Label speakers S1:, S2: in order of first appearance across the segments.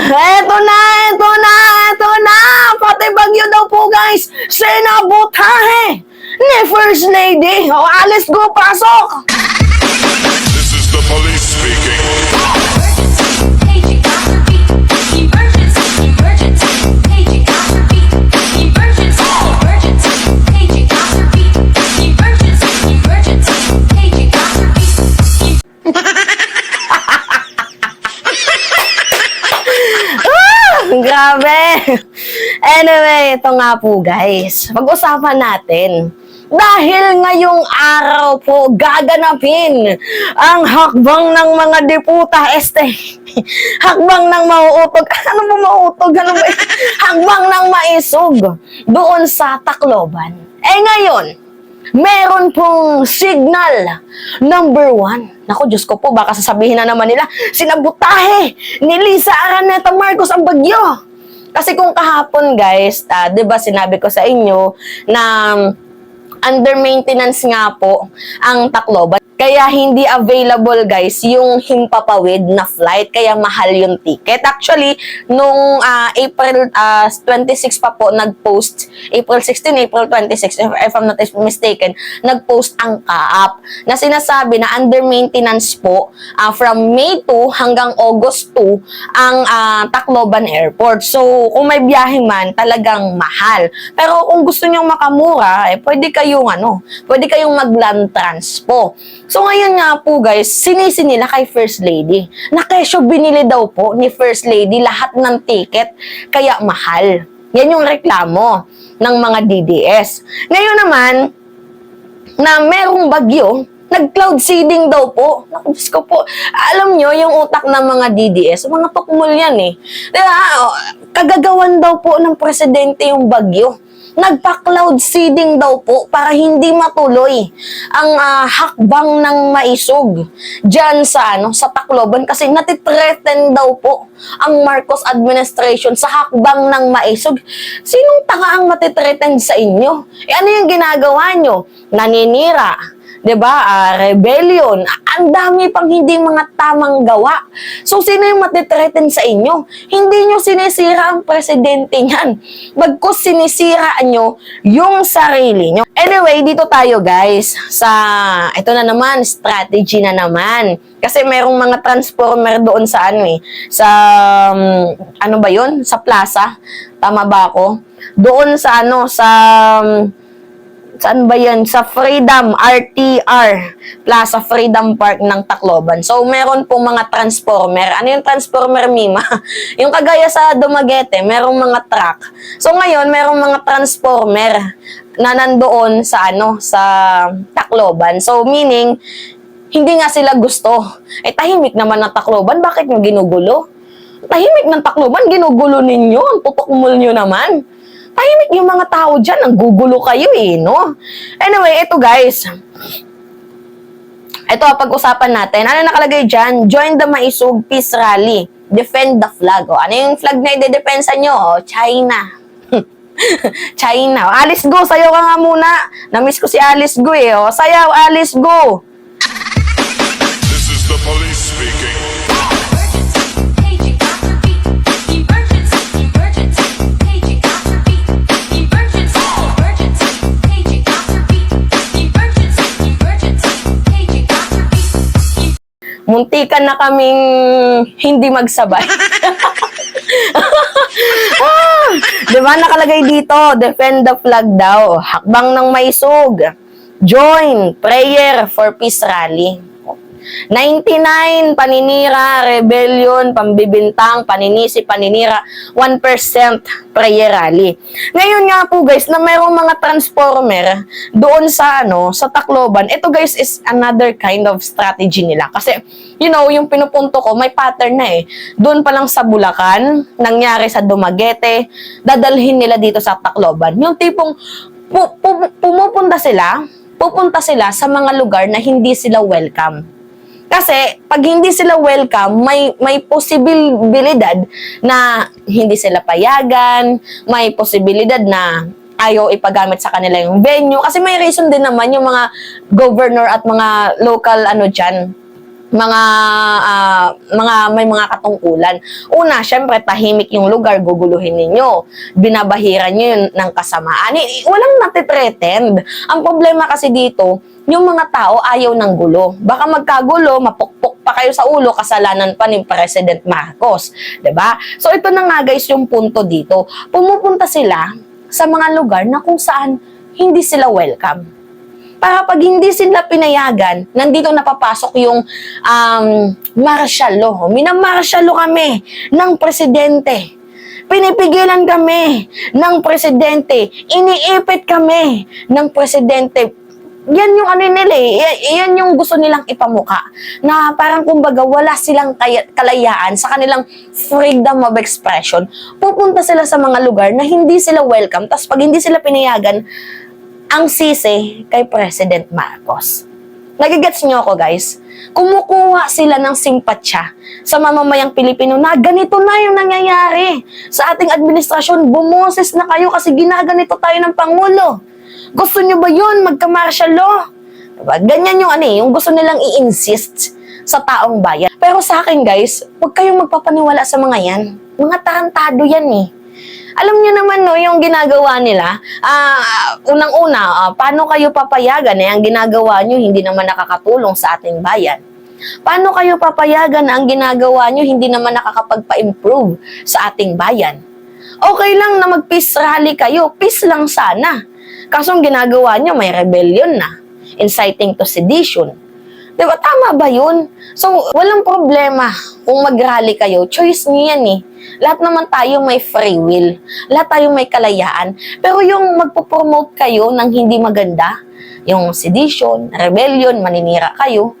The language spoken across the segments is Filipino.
S1: Eto na, eto na, eto na! Pati bagyo daw po guys, sinabotahe ni First Lady. O, alis go, pasok!
S2: This is the police speaking.
S3: Paging after beat. Emergency, emergency. Paging after beat. Emergency, emergency. Paging after beat. Emergency, emergency. Paging after beat.
S1: Grabe! Anyway, ito nga po guys. Pag-usapan natin. Dahil ngayong araw po gaganapin ang hakbang ng mga deputa hakbang ng mauutog. Ano ba mauutog? Ano ba? Hakbang ng maisog doon sa Tacloban. Ngayon, meron pong signal number 1. Naku, Diyos ko po, baka sasabihin na naman nila, sinabotahe ni Lisa Araneta Marcos ang bagyo. Kasi kung kahapon, guys, di ba sinabi ko sa inyo na under maintenance nga po ang Tacloban. Kaya hindi available guys yung himpapawid na flight. Kaya mahal yung ticket. Actually, nung April 26 pa po nag-post, April 16, April 26, if I'm not mistaken, nag-post ang CAAP na sinasabi na under maintenance po from May 2 hanggang August 2 ang Tacloban Airport. So, kung may biyahe man, talagang mahal. Pero kung gusto nyong makamura, pwede kayong mag-land transpo. So ngayon nga po guys, sinisi nila kay First Lady. Na kesyo binili daw po ni First Lady lahat ng ticket, kaya mahal. Yan yung reklamo ng mga DDS. Ngayon naman, na merong bagyo, nag-cloud seeding daw po. Naku, Diyos ko po, alam nyo, yung utak ng mga DDS, mga tukmol yan eh. Diba, kagagawan daw po ng presidente yung bagyo. Nagpa-cloud seeding daw po para hindi matuloy ang hakbang ng maisog dyan sa Tacloban kasi natitreten daw po ang Marcos administration sa hakbang ng maisog. Sinong tanga ang matitreten sa inyo? Ano yung ginagawa nyo? Naninira. 'Di ba? Rebellion. Ang dami pang hindi mga tamang gawa. So, sino yung matitreaten sa inyo? Hindi nyo sinisira ang presidente niyan. Bagkus sinisira nyo yung sarili nyo. Anyway, dito tayo guys ito na naman, strategy na naman. Kasi merong mga transformer doon sa ano ba yun? Sa plaza. Tama ba ako? Doon sa saan ba yan? Sa Freedom, RTR, Plaza Freedom Park ng Tacloban. So, meron pong mga transformer. Ano yung transformer, Mima? Yung kagaya sa Dumaguete, merong mga truck. So, ngayon, merong mga transformer na nandoon sa Tacloban. So, meaning, hindi nga sila gusto. Tahimik naman ng Tacloban. Bakit nyo ginugulo? Tahimik ng Tacloban, ginugulo ninyo. Ang tutukmol nyo naman. Tahimik yung mga tao dyan, ang gugulo kayo no? Anyway, ito guys. Ito, pag-usapan natin. Ano nakalagay dyan? Join the Maisog Peace Rally. Defend the flag. Ano yung flag na idedepensa nyo? China. China. Alice Go, sayaw ka nga muna. Namiss ko si Alice Go Sayaw, Alice Go.
S2: This is the police speaking.
S3: Paging after beat. Emergency, emergency. Paging after beat. Emergency, emergency. Paging after beat. Emergency, emergency. Paging after beat.
S1: Muntikan na kaming hindi magsabay. Diba nakalagay dito, defend the flag daw. Hakbang ng maisog. Join prayer for peace rally. 99, paninira, rebellion, pambibintang, paninisi, paninira, 1% prayer rally. Ngayon nga po guys, na mayroong mga transformer doon sa Tacloban, ito guys is another kind of strategy nila. Kasi, yung pinupunto ko, may pattern na Doon pa lang sa Bulacan, nangyari sa Dumaguete, dadalhin nila dito sa Tacloban. Yung tipong, pupunta sila sa mga lugar na hindi sila welcome. Kasi, pag hindi sila welcome, may posibilidad na hindi sila payagan, may posibilidad na ayaw ipagamit sa kanila yung venue. Kasi may reason din naman yung mga governor at mga local dyan, may mga katungkulan. Una, syempre, tahimik yung lugar, guguluhin ninyo. Binabahiran nyo yun ng kasamaan. Walang natitretend. Ang problema kasi dito, yung mga tao ayaw ng gulo. Baka magkagulo, mapukpok pa kayo sa ulo, kasalanan pa ni President Marcos. 'Di ba? So ito na nga guys yung punto dito. Pumupunta sila sa mga lugar na kung saan hindi sila welcome. Para pag hindi sila pinayagan, nandito napapasok yung martial law. Minamartial law kami ng presidente. Pinipigilan kami ng presidente. Iniipit kami ng presidente. Yan yung ano nila yan yung gusto nilang ipamuka. Na parang kumbaga wala silang kalayaan sa kanilang freedom of expression. Pupunta sila sa mga lugar na hindi sila welcome. Tapos pag hindi sila pinayagan, ang sisi kay President Marcos. Nagigets niyo ako, guys? Kumukuha sila ng simpatsya sa mamamayang Pilipino na ganito na yung nangyayari. Sa ating administrasyon, bumoses na kayo kasi ginaganito tayo ng Pangulo. Gusto niyo ba yun? Magka-martial law? Diba? Ganyan yung yung gusto nilang i-insist sa taong bayan. Pero sa akin, guys, huwag kayong magpapaniwala sa mga yan. Mga tarantado yan Alam niyo naman yung ginagawa nila, unang-una, paano kayo papayagan ang ginagawa niyo hindi naman nakakatulong sa ating bayan? Paano kayo papayagan ang ginagawa niyo hindi naman nakakapagpa-improve sa ating bayan? Okay lang na mag-peace rally kayo, peace lang sana. Kaso ang ginagawa niyo may rebellion na, inciting to sedition. Diba? Tama ba yun? So, walang problema kung mag-rally kayo. Choice niyo yan Lahat naman tayo may free will. Lahat tayo may kalayaan. Pero yung magpo-promote kayo ng hindi maganda, yung sedition, rebellion, maninira kayo,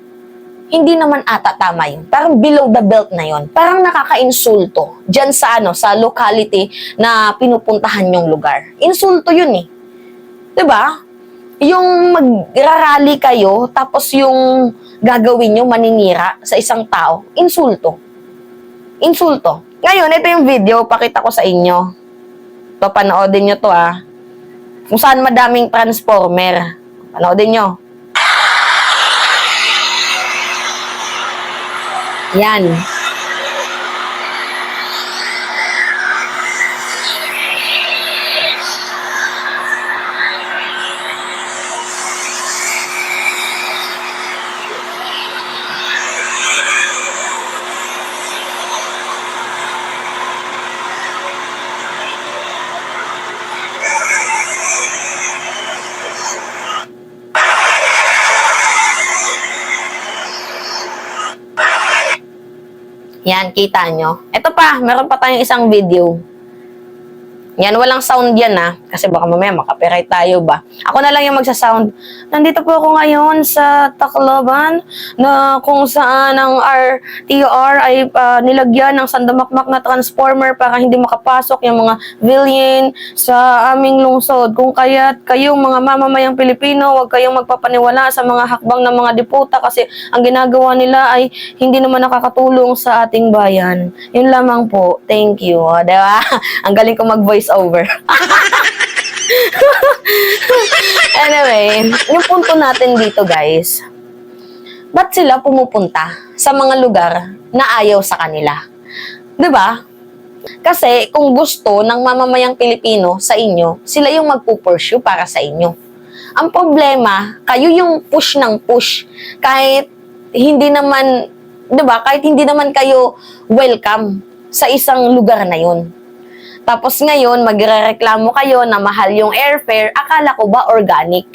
S1: hindi naman ata tama yun. Parang below the belt na yun. Parang nakaka-insulto dyan sa sa locality na pinupuntahan yung lugar. Insulto yun Diba? Yung magrarally kayo, tapos yung gagawin nyo maninira sa isang tao, insulto. Insulto. Ngayon, ito yung video, pakita ko sa inyo. Papanoodin nyo to Kung saan madaming transformer. Panoodin nyo. Yan. Yan, kita nyo. Ito pa, meron pa tayong isang video. Yan, walang sound yan kasi baka mamaya makapiright tayo ba. Ako na lang yung magsa-sound. Nandito po ako ngayon sa Tacloban na kung saan ang RTR ay nilagyan ng sandamakmak na transformer para hindi makapasok yung mga villain sa aming lungsod. Kung kaya't kayong mga mamamayang Pilipino, huwag kayong magpapaniwala sa mga hakbang ng mga diputa kasi ang ginagawa nila ay hindi naman nakakatulong sa ating bayan. Yun lamang po. Thank you. Diba? Ang galing ko mag-voice over. Anyway, yung punto natin dito guys, ba't sila pumupunta sa mga lugar na ayaw sa kanila? 'Di ba? Kasi kung gusto ng mamamayang Pilipino sa inyo, sila yung magpupursue para sa inyo. Ang problema, kayo yung push ng push. Kahit hindi naman, 'di ba? Kahit hindi naman kayo welcome sa isang lugar na yun. Tapos ngayon, magrereklamo kayo na mahal yung airfare, akala ko ba organic?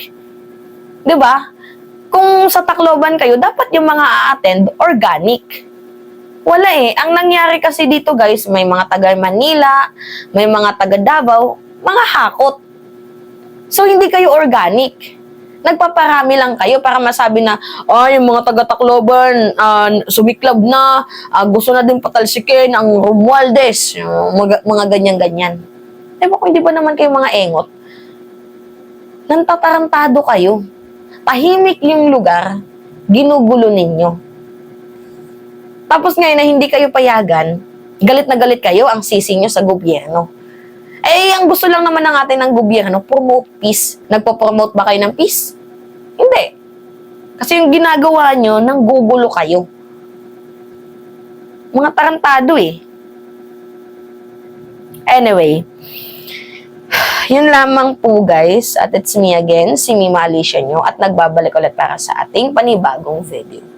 S1: 'Di ba? Kung sa Tacloban kayo, dapat yung mga a-attend organic. Wala Ang nangyari kasi dito guys, may mga taga Manila, may mga taga Davao, mga hakot. So hindi kayo organic. Nagpaparami lang kayo para masabi na, yung mga taga-Tacloban, sumiklab na, gusto na din patalsikin ang Romualdez, mga ganyan-ganyan. Diba kung hindi ba naman kayo mga engot? Nantatarantado kayo. Tahimik yung lugar, ginugulo ninyo. Tapos ngayon na hindi kayo payagan, galit na galit kayo, ang sisi nyo sa gobyerno. Ang gusto lang naman ng atin ng gobyerno, promote peace. Nagpo-promote ba kayo ng peace? Hindi. Kasi yung ginagawa nyo, nanggugulo kayo. Mga tarantado eh. Anyway, yun lamang po guys. At it's me again, si Mima Alicia nyo. At nagbabalik ulit para sa ating panibagong video.